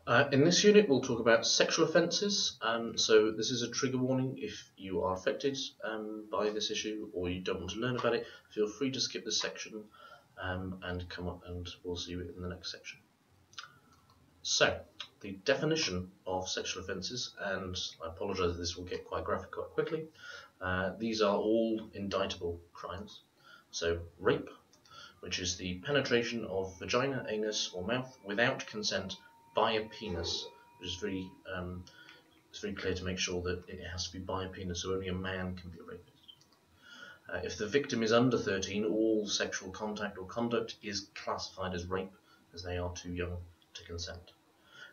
In this unit, we'll talk about sexual offences. So this is a trigger warning. If you are affected by this issue or you don't want to learn about it, feel free to skip this section and come up and we'll see you in the next section. So, the definition of sexual offences, and I apologise that this will get quite graphic quite quickly. These are all indictable crimes. So, rape, which is the penetration of vagina, anus or mouth without consent by a penis, which is it's very clear to make sure that it has to be by a penis, so only a man can be a rapist. If the victim is under 13, all sexual contact or conduct is classified as rape, as they are too young to consent.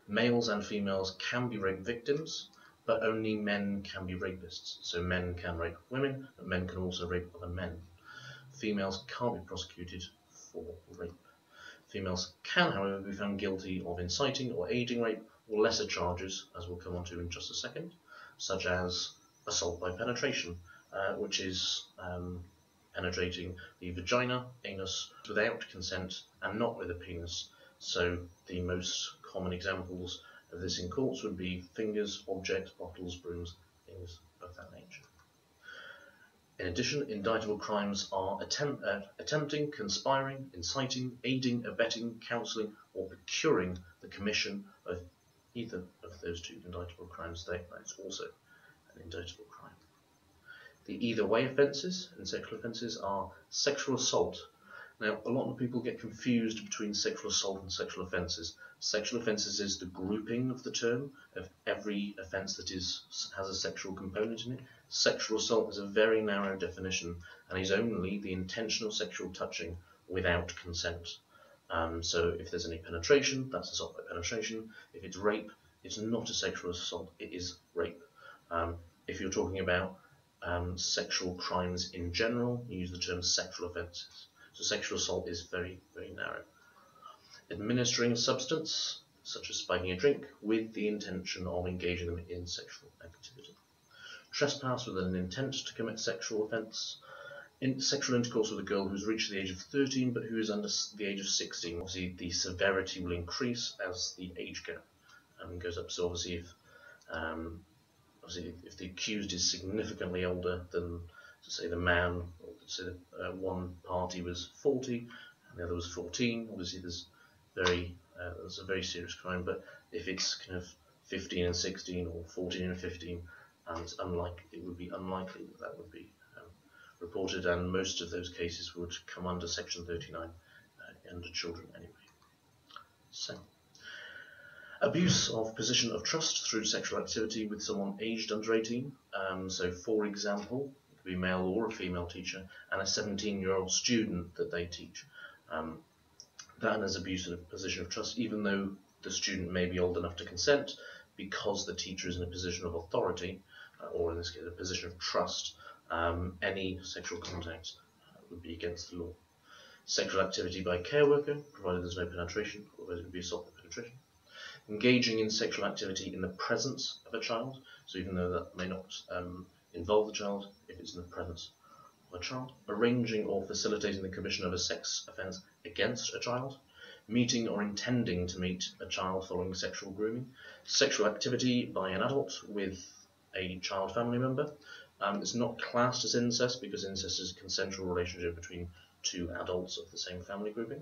Males and females can be rape victims, but only men can be rapists. So men can rape women, but men can also rape other men. Females can't be prosecuted for rape. Females can, however, be found guilty of inciting or aiding rape, or lesser charges, as we'll come on to in just a second, such as assault by penetration, which is penetrating the vagina, anus, without consent and not with a penis. So the most common examples of this in courts would be fingers, objects, bottles, brooms, things of that nature. In addition, indictable crimes are attempting, conspiring, inciting, aiding, abetting, counselling, or procuring the commission of either of those two indictable crimes. That's also an indictable crime. The either way offences in sexual offences are sexual assault. Now, a lot of people get confused between sexual assault and sexual offences. Sexual offences is the grouping of the term of every offence that has a sexual component in it. Sexual assault is a very narrow definition and is only the intentional sexual touching without consent. So if there's any penetration, that's assault by penetration. If it's rape, it's not a sexual assault, it is rape. If you're talking about sexual crimes in general, you use the term sexual offences. So sexual assault is very, very narrow. Administering a substance, such as spiking a drink, with the intention of engaging them in sexual activity. Trespass with an intent to commit sexual offence. Sexual intercourse with a girl who's reached the age of 13 but who is under the age of 16. Obviously the severity will increase as the age gap goes up. So obviously if the accused is significantly older than, say, the man, or say one party was 40 and the other was 14, obviously there's a very serious crime. But if it's kind of 15 and 16 or 14 and 15, it would be unlikely that would be reported, and most of those cases would come under Section 39 under children anyway. So, abuse of position of trust through sexual activity with someone aged under 18. So, for example, it could be a male or a female teacher and a 17-year-old student that they teach. That is abuse of position of trust, even though the student may be old enough to consent, because the teacher is in a position of authority, or in this case, a position of trust. Any sexual contact would be against the law. Sexual activity by a care worker, provided there's no penetration, otherwise it would be assault by penetration. Engaging in sexual activity in the presence of a child, so even though that may not involve the child, if it's in the presence of a child. Arranging or facilitating the commission of a sex offence against a child. Meeting or intending to meet a child following sexual grooming. Sexual activity by an adult with a child family member. It's not classed as incest because incest is a consensual relationship between two adults of the same family grouping.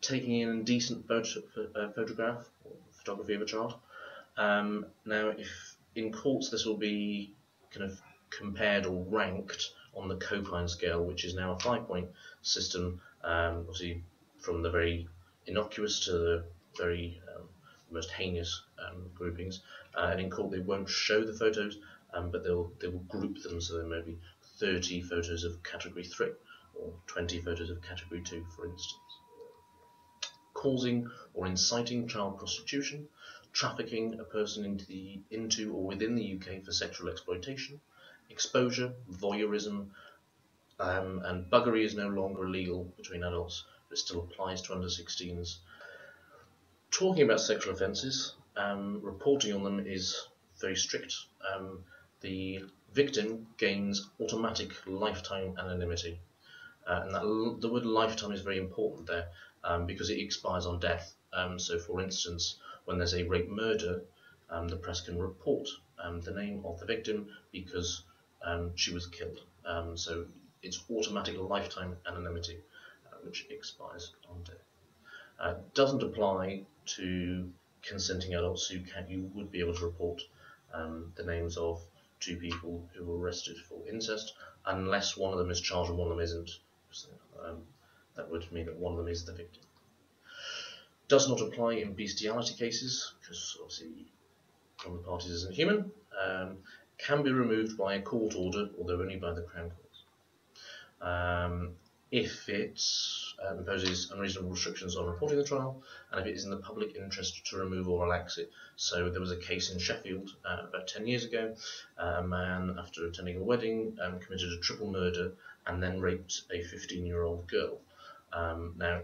Taking an indecent photograph or photography of a child. Now, if in courts this will be kind of compared or ranked on the Copine scale, which is now a 5-point system, obviously from the very innocuous to the very most heinous groupings. And in court they won't show the photos, but they will group them, so there may be 30 photos of category 3 or 20 photos of category 2, for instance. Causing or inciting child prostitution, trafficking a person into or within the UK for sexual exploitation, exposure, voyeurism, and buggery is no longer illegal between adults, but it still applies to under 16s. Talking about sexual offences, reporting on them is very strict. The victim gains automatic lifetime anonymity, and the word lifetime is very important there, because it expires on death. So for instance, when there's a rape murder, the press can report the name of the victim because she was killed. So it's automatic lifetime anonymity, which expires on death. Doesn't apply to consenting adults you would be able to report the names of two people who were arrested for incest, unless one of them is charged and one of them isn't. So, that would mean that one of them is the victim. Does not apply in bestiality cases, because obviously one of the parties isn't human. Can be removed by a court order, although only by the Crown Court. If it imposes unreasonable restrictions on reporting the trial, and if it is in the public interest to remove or relax it. So there was a case in Sheffield about 10 years ago. A man, after attending a wedding, committed a triple murder and then raped a 15-year-old girl. Now,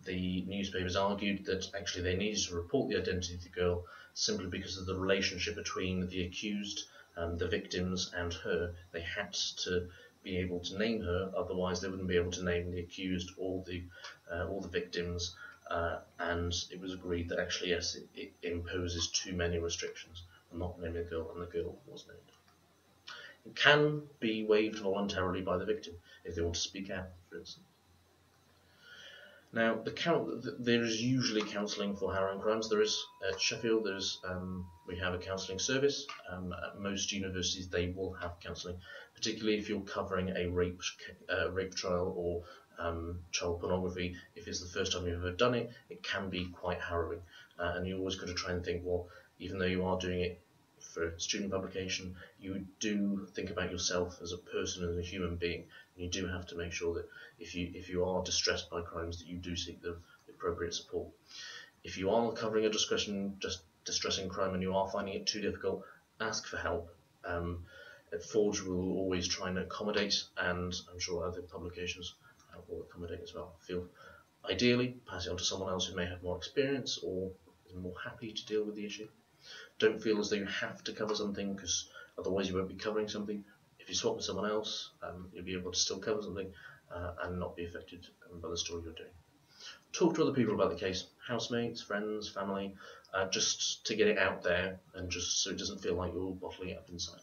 the newspapers argued that actually they needed to report the identity of the girl simply because of the relationship between the accused, the victims, and her. They had to be able to name her, otherwise they wouldn't be able to name the accused or the victims. And it was agreed that actually, yes, it imposes too many restrictions on not naming the girl, and the girl was named. It can be waived voluntarily by the victim if they want to speak out, for instance. Now, there is usually counselling for harrowing crimes. There is at Sheffield. We have a counselling service. At most universities, they will have counselling, particularly if you're covering a rape trial or child pornography. If it's the first time you've ever done it, it can be quite harrowing, and you always got to try and think, well, even though you are doing it for student publication, you do think about yourself as a person, as a human being. You do have to make sure that if you are distressed by crimes, that you do seek the appropriate support. If you are covering a distressing crime and you are finding it too difficult, ask for help. Forge will always try and accommodate, and I'm sure other publications will accommodate as well. Ideally, pass it on to someone else who may have more experience or is more happy to deal with the issue. Don't feel as though you have to cover something, because otherwise you won't be covering something. If you swap with someone else, you'll be able to still cover something and not be affected by the story you're doing. Talk to other people about the case, housemates, friends, family, just to get it out there and just so it doesn't feel like you're all bottling it up inside.